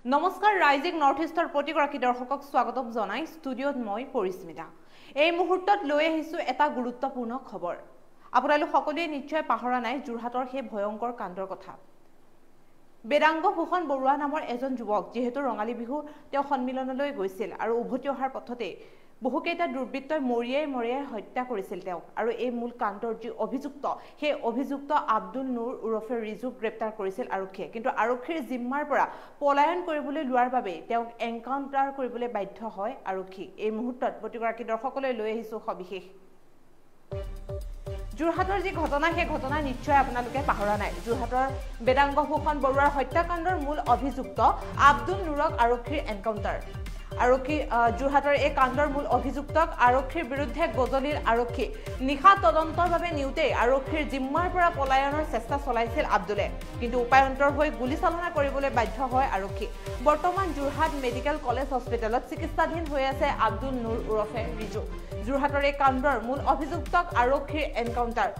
নমস্কাৰ rising north ইষ্টৰ প্ৰতিগৰাকী দৰ্শকক স্বাগতম জনাই ষ্টুডিঅ'ত মই পৰিস্মিতা। এই মুহূৰ্তত লৈ আহিছো এটা গুৰুত্বপূৰ্ণ খবৰ। আপোনালোক সকলোৱে নিশ্চয় পাহৰা নাই যোৰহাটৰ সেই ভয়ংকৰ কাণ্ডৰ কথা। বেদাংগ ভূষণ বৰুৱা নামৰ এজন যুৱক যেহেতু ৰঙালী বিহু তেওঁ সন্মিলনলৈ গৈছিল আৰু উভতি অহাৰ পথতে বহুকেইটা দুৰ্বৃত্তই মৰিয়াই হত্যা কৰিছিল তেওঁক আৰু এই মূল কাণ্ডৰ যি অভিযুক্ত সেই অভিযুক্ত আব্দুল নুৰ উৰফে ৰিজুক গ্ৰেপ্তাৰ কৰিছিল আৰক্ষীয়ে। কিন্তু আৰক্ষীৰ জিম্মাৰ পৰা পলায়ন কৰিবলৈ লোৱাৰ বাবে তেওঁক এনকাউণ্টাৰ কৰিবলৈ বাধ্য হয় আৰক্ষী। এই মুহূৰ্তত প্ৰতিগৰাকী দৰ্শকলৈ লৈ আহিছো সবিশেষ। যোৰহাটৰ যি ঘটনা সেই ঘটনা নিশ্চয় আপোনালোকে পাহৰা নাই। যোৰহাটৰ বেদাংগ ভূষণ বৰুৱাৰ হত্যাকাণ্ডৰ মূল অভিযুক্ত আব্দুল নুৰক আৰক্ষীৰ এনকাউণ্টাৰ। আৰক্ষী যোৰহাটৰ এই কাণ্ডৰ মূল অভিযুক্তক আৰক্ষীৰ বিৰুদ্ধে গজলিৰ আৰক্ষী নিশা তদন্তৰ বাবে নিওঁতে আৰক্ষীৰ জিম্মাৰ পৰা পলায়নৰ চেষ্টা চলাইছিল আব্দুলে, কিন্তু উপায়ন্তৰ হৈ গুলীচালনা কৰিবলৈ বাধ্য হয় আৰক্ষী। বৰ্তমান যোৰহাট মেডিকেল কলেজ হস্পিটেলত চিকিৎসাধীন হৈ আছে আব্দুল নুৰ উৰফে ৰিজু। যোৰহাটৰ এই কাণ্ডৰ মূল অভিযুক্তক আৰক্ষীৰ এনকাউণ্টাৰ।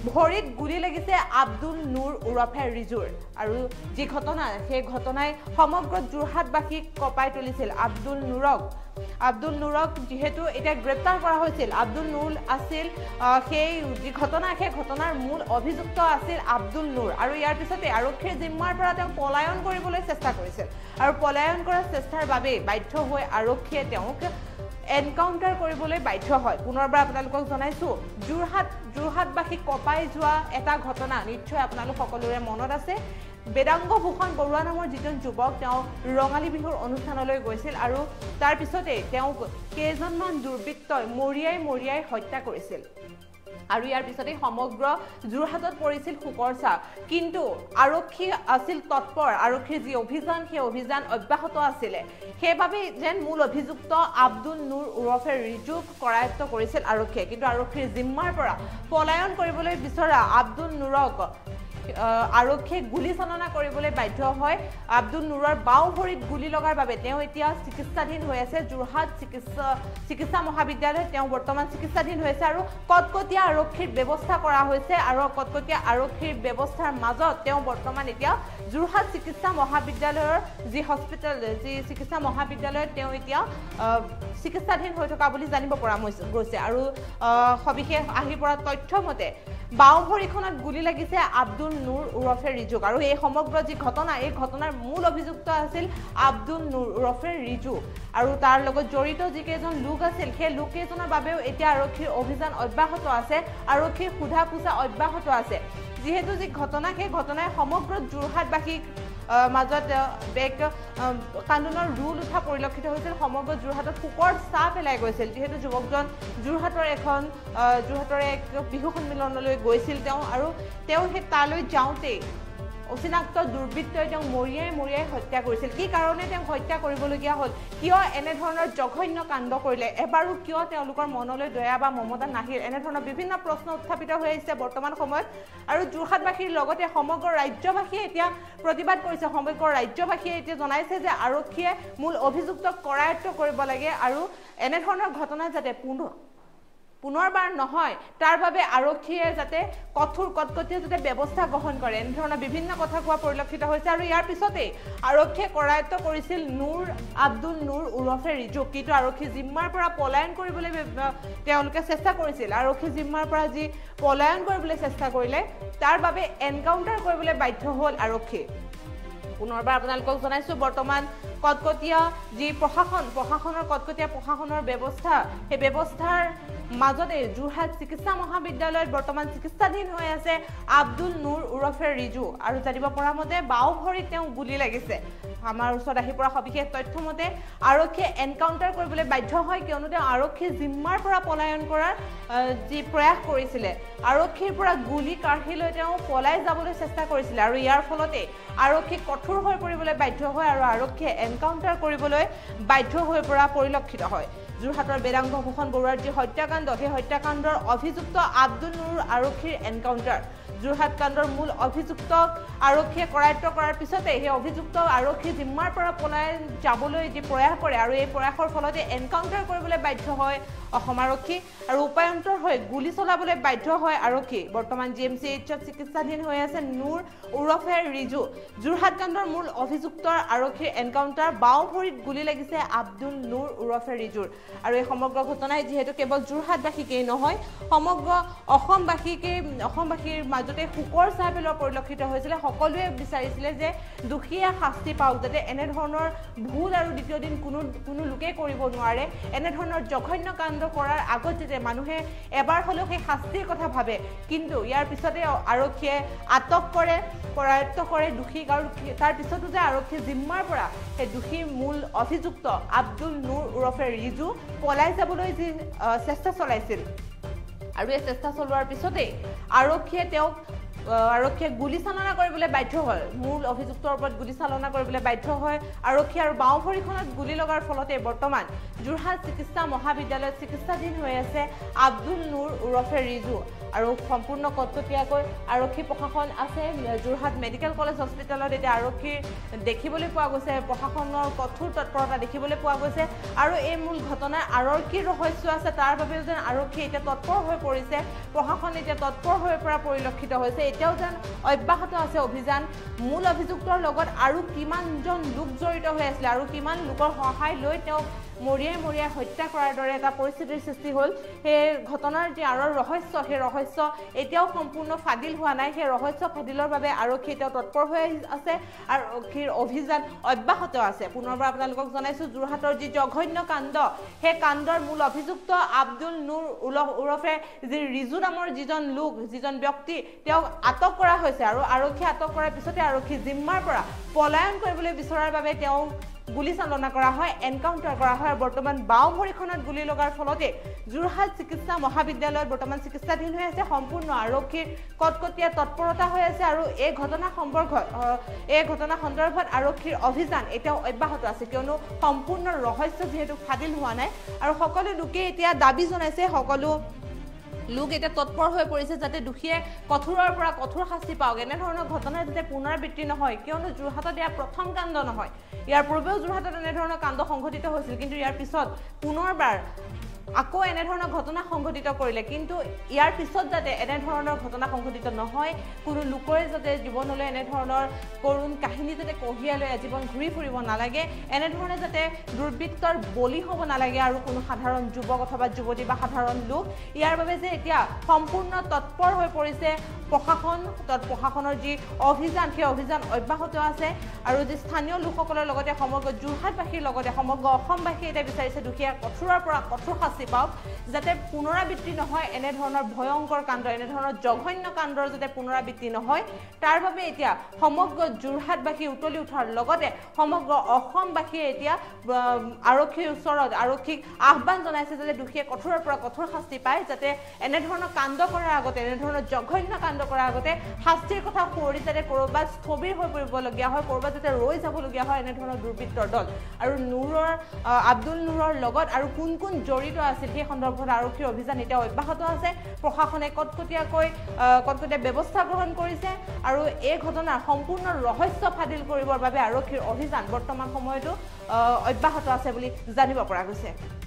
ভৰিত গুলী লাগিছে আব্দুল নুৰ উৰফে ৰিজুৰ আৰু যি ঘটনা সেই ঘটনাই সমগ্ৰ যোৰহাটবাসীক কঁপাই তুলিছিল। আব্দুল নুৰক যেহেতু এতিয়া গ্ৰেপ্তাৰ কৰা হৈছিল, আব্দুল নুৰ আছিল সেই যি ঘটনা সেই ঘটনাৰ মূল অভিযুক্ত আছিল আব্দুল নুৰ আৰু ইয়াৰ পিছতে আৰক্ষীৰ জিম্মাৰ পৰা তেওঁ পলায়ন কৰিবলৈ চেষ্টা কৰিছিল আৰু পলায়ন কৰাৰ চেষ্টাৰ বাবে বাধ্য হৈ আৰক্ষীয়ে তেওঁক এনকাউণ্টাৰ কৰিবলৈ বাধ্য হয়। পুনৰবাৰ আপোনালোকক জনাইছো যোৰহাটবাসীক কঁপাই যোৱা এটা ঘটনা নিশ্চয় আপোনালোক সকলোৰে মনত আছে। বেদাংগ ভূষণ বৰুৱা নামৰ যিজন যুৱক তেওঁ ৰঙালী বিহুৰ অনুষ্ঠানলৈ গৈছিল আৰু তাৰ পিছতে তেওঁক কেইজনমান দুৰ্বৃত্তই মৰিয়াই হত্যা কৰিছিল আৰু ইয়াৰ পিছতে সমগ্ৰ যোৰহাটত পৰিছিল শোকৰ ছাঁ। কিন্তু আৰক্ষী আছিল তৎপৰ, আৰক্ষীৰ যি অভিযান সেই অভিযান অব্যাহত আছিলে। সেইবাবে যেন মূল অভিযুক্ত আব্দুল নুৰ উৰফে ৰিজুক কৰায়ত্ব কৰিছিল আৰক্ষীয়ে। কিন্তু আৰক্ষীৰ জিম্মাৰ পৰা পলায়ন কৰিবলৈ বিচৰা আব্দুল নুৰক আৰক্ষীয়ে গুলীচালনা কৰিবলৈ বাধ্য হয়। আব্দুল নুৰৰ বাওঁ ভৰিত গুলী লগাৰ বাবে তেওঁ এতিয়া চিকিৎসাধীন হৈ আছে যোৰহাট চিকিৎসা মহাবিদ্যালয়ত তেওঁ বৰ্তমান চিকিৎসাধীন হৈ আছে আৰু কটকটীয়া আৰক্ষীৰ ব্যৱস্থা কৰা হৈছে আৰু কটকটীয়া আৰক্ষীৰ ব্যৱস্থাৰ মাজত তেওঁ বৰ্তমান এতিয়া যোৰহাট চিকিৎসা মহাবিদ্যালয়ৰ যি হস্পিটেল যি চিকিৎসা মহাবিদ্যালয়ত তেওঁ এতিয়া চিকিৎসাধীন হৈ থকা বুলি জানিব পৰা গৈছে। আৰু সবিশেষ আহি পৰা তথ্য মতে বাওঁ ভৰিখনত গুলী লাগিছে আব্দুল নুৰ উৰফে ৰিজুক আৰু এই সমগ্ৰ যি ঘটনা এই ঘটনাৰ মূল অভিযুক্ত আছিল আব্দুল নুৰ উৰফে ৰিজু আৰু তাৰ লগত জড়িত যিকেইজন লোক আছিল সেই লোককেইজনৰ বাবেও এতিয়া আৰক্ষীৰ অভিযান অব্যাহত আছে, আৰক্ষীৰ সোধা পোছা অব্যাহত আছে। যিহেতু যি ঘটনা সেই ঘটনাই সমগ্ৰ যোৰহাটবাসীক মাজত এক কান্দোনৰ ৰোল উঠা পৰিলক্ষিত হৈছিল। সমগ্ৰ যোৰহাটত শোকৰ ছাঁ পেলাই গৈছিল। যিহেতু যুৱকজন যোৰহাটৰ এক বিহু সন্মিলনলৈ গৈছিল তেওঁ আৰু তেওঁ সেই তালৈ যাওঁতেই অচিনাক্ত দুৰ্বৃত্তই তেওঁক মৰিয়াই হত্যা কৰিছিল। কি কাৰণে তেওঁক হত্যা কৰিবলগীয়া হ'ল, কিয় এনেধৰণৰ জঘন্য কাণ্ড কৰিলে, এবাৰো কিয় তেওঁলোকৰ মনলৈ দয়া বা মমতা নাহিল, এনেধৰণৰ বিভিন্ন প্ৰশ্ন উত্থাপিত হৈ আহিছে বৰ্তমান সময়ত। আৰু যোৰহাটবাসীৰ লগতে সমগ্ৰ ৰাজ্যবাসীয়ে এতিয়া প্ৰতিবাদ কৰিছে। সমগ্ৰ ৰাজ্যবাসীয়ে এতিয়া জনাইছে যে আৰক্ষীয়ে মূল অভিযুক্তক কৰায়ত্ব কৰিব লাগে আৰু এনেধৰণৰ ঘটনা যাতে পুনৰবাৰ নহয় তাৰ বাবে আৰক্ষীয়ে যাতে কটকটীয়া যাতে ব্যৱস্থা গ্ৰহণ কৰে, এনেধৰণৰ বিভিন্ন কথা কোৱা পৰিলক্ষিত হৈছে। আৰু ইয়াৰ পিছতেই আৰক্ষীয়ে কৰায়ত্ব কৰিছিল আব্দুল নুৰ উৰফে ৰিজুক। কিন্তু আৰক্ষী জিম্মাৰ পৰা পলায়ন কৰিবলৈ তেওঁলোকে চেষ্টা কৰিছিল। আৰক্ষী জিম্মাৰ পৰা যি পলায়ন কৰিবলৈ চেষ্টা কৰিলে তাৰ বাবে এনকাউণ্টাৰ কৰিবলৈ বাধ্য হ'ল আৰক্ষী। পুনৰবাৰ আপোনালোকক জনাইছো বৰ্তমান কটকটীয়া যি কটকটীয়া প্ৰশাসনৰ ব্যৱস্থা সেই ব্যৱস্থাৰ মাজতে যোৰহাট চিকিৎসা মহাবিদ্যালয়ত বৰ্তমান চিকিৎসাধীন হৈ আছে আব্দুল নুৰ উৰফে ৰিজু আৰু জানিব পৰা মতে বাওঁ ভৰিত তেওঁ গুলী লাগিছে। আমাৰ ওচৰত আহি পৰা সবিশেষ তথ্য মতে আৰক্ষীয়ে এনকাউণ্টাৰ কৰিবলৈ বাধ্য হয় কিয়নো তেওঁ আৰক্ষীৰ জিম্মাৰ পৰা পলায়ন কৰাৰ যি প্ৰয়াস কৰিছিলে, আৰক্ষীৰ পৰা গুলী কাঢ়ি লৈ তেওঁ পলাই যাবলৈ চেষ্টা কৰিছিলে আৰু ইয়াৰ ফলতে আৰক্ষী কঠোৰ হৈ পৰিবলৈ বাধ্য হয় আৰু আৰক্ষীয়ে এনকাউণ্টাৰ কৰিবলৈ বাধ্য হৈ পৰা পৰিলক্ষিত হয়। যোৰহাটৰ বেদাংগ ভূষণ বৰুৱাৰ যি হত্যাকাণ্ড সেই হত্যাকাণ্ডৰ অভিযুক্ত আব্দুল নুৰ আৰক্ষীৰ এনকাউণ্টাৰ যোৰহাট কাণ্ডৰ মূল অভিযুক্তক আৰক্ষীয়ে কৰায়ত্ব কৰাৰ পিছতে সেই অভিযুক্ত আৰক্ষী জিম্মাৰ পৰা পলাই যাবলৈ যি প্ৰয়াস কৰে আৰু এই প্ৰয়াসৰ ফলতে এনকাউণ্টাৰ কৰিবলৈ বাধ্য হয় অসম আৰক্ষী আৰু উপায়ন্তৰ হৈ গুলী চলাবলৈ বাধ্য হয় আৰক্ষী বৰ্তমান GMCHত চিকিৎসাধীন হৈ আছে নুৰ উৰফে ৰিজু যোৰহাট কাণ্ডৰ মূল অভিযুক্তৰ আৰক্ষীৰ এনকাউণ্টাৰ বাওঁ ভৰিত গুলী লাগিছে আব্দুল নুৰ উৰফে ৰিজুৰ আৰু এই সমগ্ৰ ঘটনাই যিহেতু কেৱল যোৰহাটবাসীকেই নহয় সমগ্ৰ অসমবাসীৰ মাজতে শোকৰ ছাঁ পেলোৱা পৰিলক্ষিত হৈছিলে সকলোৱে বিচাৰিছিলে যে দোষীয়ে শাস্তি পাওক যাতে এনেধৰণৰ ভুল আৰু দ্বিতীয় দিন কোনো লোকে কৰিব নোৱাৰে এনেধৰণৰ জঘন্য কাণ্ড কৰাৰ আগত যে মানুহে এবাৰ হলেও সেই শাস্তিৰ কথা ভাবে কিন্তু ইয়াৰ পিছতে আৰক্ষীয়ে আটক কৰে কৰায়ত্ব কৰে দোষীক আৰু তাৰ পিছতো যে আৰক্ষী জিম্মাৰ পৰা সেই দোষীৰ মূল অভিযুক্ত আব্দুল নুৰ উৰফে ৰিজু পলাই যাবলৈ যি চেষ্টা চলাইছিল আৰু এই চেষ্টা চলোৱাৰ পিছতে আৰক্ষীয়ে গুলী চালনা কৰিবলৈ বাধ্য হয় মূল অভিযুক্তৰ ওপৰত গুলী চালনা কৰিবলৈ বাধ্য হয় আৰক্ষী আৰু বাওঁ ভৰিখনত গুলী লগাৰ ফলতে বৰ্তমান যোৰহাট চিকিৎসা মহাবিদ্যালয়ত চিকিৎসাধীন হৈ আছে আব্দুল নুৰ উৰফে ৰিজু আৰু সম্পূৰ্ণ কটকটীয়াকৈ আৰক্ষী প্ৰশাসন আছে যোৰহাট মেডিকেল কলেজ হস্পিটেলত এতিয়া আৰক্ষী দেখিবলৈ পোৱা গৈছে প্ৰশাসনৰ কঠোৰ তৎপৰতা দেখিবলৈ পোৱা গৈছে আৰু এই মূল ঘটনাৰ আৰক্ষীৰ ৰহস্য আছে তাৰ বাবেও যেন আৰক্ষী এতিয়া তৎপৰ হৈ পৰিছে প্ৰশাসন এতিয়া তৎপৰ হৈ পৰা পৰিলক্ষিত হৈছে এতিয়াও যেন অব্যাহত আছে অভিযান মূল অভিযুক্তৰ লগত আৰু কিমানজন লোক জড়িত হৈ আছিল আৰু কিমান লোকৰ সহায় লৈ তেওঁ মৰিয়াই হত্যা কৰাৰ দৰে এটা পৰিস্থিতিৰ সৃষ্টি হ'ল সেই ঘটনাৰ যি আঁৰৰ ৰহস্য সেই ৰহস্য এতিয়াও সম্পূৰ্ণ ফাদিল হোৱা নাই সেই ৰহস্য ফাদিলৰ বাবে আৰক্ষী এতিয়াও তৎপৰ হৈ আছে আৰু আৰক্ষীৰ অভিযান অব্যাহত আছে পুনৰবাৰ আপোনালোকক জনাইছো যোৰহাটৰ যি জঘন্য কাণ্ড সেই কাণ্ডৰ মূল অভিযুক্ত আব্দুল নুৰ উৰফে যি ৰিজু নামৰ যিজন ব্যক্তি তেওঁক আটক কৰা হৈছে আৰু আৰক্ষী আটক কৰাৰ পিছতে আৰক্ষী জিম্মাৰ পৰা পলায়ন কৰিবলৈ বিচৰাৰ বাবে তেওঁ গুলী চালনা কৰা হয় এনকাউণ্টাৰ কৰা হয় বৰ্তমান বাওঁ ভৰিখনত গুলী লগাৰ ফলতে যোৰহাট চিকিৎসা মহাবিদ্যালয়ত বৰ্তমান চিকিৎসাধীন হৈ আছে সম্পূৰ্ণ আৰক্ষীৰ কটকটীয়া তৎপৰতা হৈ আছে আৰু এই ঘটনা সন্দৰ্ভত আৰক্ষীৰ অভিযান এতিয়াও অব্যাহত আছে কিয়নো সম্পূৰ্ণ ৰহস্য যিহেতু ফাদিল হোৱা নাই আৰু সকলো লোকে এতিয়া দাবী জনাইছে সকলো লোক এতিয়া তৎপৰ হৈ পৰিছে যাতে দোষীয়ে কঠোৰৰ পৰা কঠোৰ শাস্তি পাওক এনেধৰণৰ ঘটনা যাতে পুনৰাবৃত্তি নহয় কিয়নো যোৰহাটত ইয়াৰ প্ৰথম কাণ্ড নহয় ইয়াৰ পূৰ্বেও যোৰহাটত এনেধৰণৰ কাণ্ড সংঘটিত হৈছিল কিন্তু ইয়াৰ পিছত পুনৰবাৰ আকৌ এনেধৰণৰ ঘটনা সংঘটিত কৰিলে কিন্তু ইয়াৰ পিছত যাতে এনেধৰণৰ ঘটনা সংঘটিত নহয় কোনো লোকৰে যাতে জীৱনলৈ এনেধৰণৰ কৰুণ কাহিনী যাতে কঢ়িয়াই লৈ জীৱন ঘূৰি ফুৰিব নালাগে এনেধৰণে যাতে দুৰ্বৃত্তৰ বলি হ'ব নালাগে আৰু কোনো সাধাৰণ যুৱক অথবা যুৱতী বা সাধাৰণ লোক ইয়াৰ বাবে যে এতিয়া সম্পূৰ্ণ তৎপৰ হৈ পৰিছে প্ৰশাসনৰ যি অভিযান সেই অভিযান অব্যাহত আছে আৰু যি স্থানীয় লোকসকলৰ লগতে সমগ্ৰ যোৰহাটবাসীৰ লগতে সমগ্ৰ অসমবাসীয়ে এতিয়া বিচাৰিছে দোষীয়ে কঠোৰৰ পৰা কঠোৰ শাস্তি পাওক যাতে পুনৰাবৃত্তি নহয় এনেধৰণৰ ভয়ংকৰ কাণ্ড এনেধৰণৰ জঘন্য কাণ্ডৰ যাতে পুনৰাবৃত্তি নহয় তাৰ বাবে এতিয়া সমগ্ৰ যোৰহাটবাসী উতলি উঠাৰ লগতে সমগ্ৰ অসমবাসীয়ে এতিয়া আৰক্ষীৰ ওচৰত আৰক্ষীক আহ্বান জনাইছে যাতে দোষীয়ে কঠোৰৰ পৰা কঠোৰ শাস্তি পায় যাতে এনেধৰণৰ কাণ্ড কৰাৰ আগতে এনেধৰণৰ জঘন্য কাণ্ড কৰাৰ আগতে শাস্তিৰ কথা সুঁৱৰি যাতে ক'ৰবাত স্থবিৰ হৈ পৰিবলগীয়া হয় ক'ৰবাত যাতে ৰৈ যাবলগীয়া হয় এনেধৰণৰ দুৰ্বৃত্তৰ দল আৰু আব্দুল নুৰৰ লগত আৰু কোন জড়িত আছিল সেই সন্দৰ্ভত আৰক্ষীৰ অভিযান এতিয়া অব্যাহত আছে প্ৰশাসনে কটকটীয়া ব্যৱস্থা গ্ৰহণ কৰিছে আৰু এই ঘটনাৰ সম্পূৰ্ণ ৰহস্য ফাদিল কৰিবৰ বাবে আৰক্ষীৰ অভিযান বৰ্তমান সময়তো অব্যাহত আছে বুলি জানিব পৰা গৈছে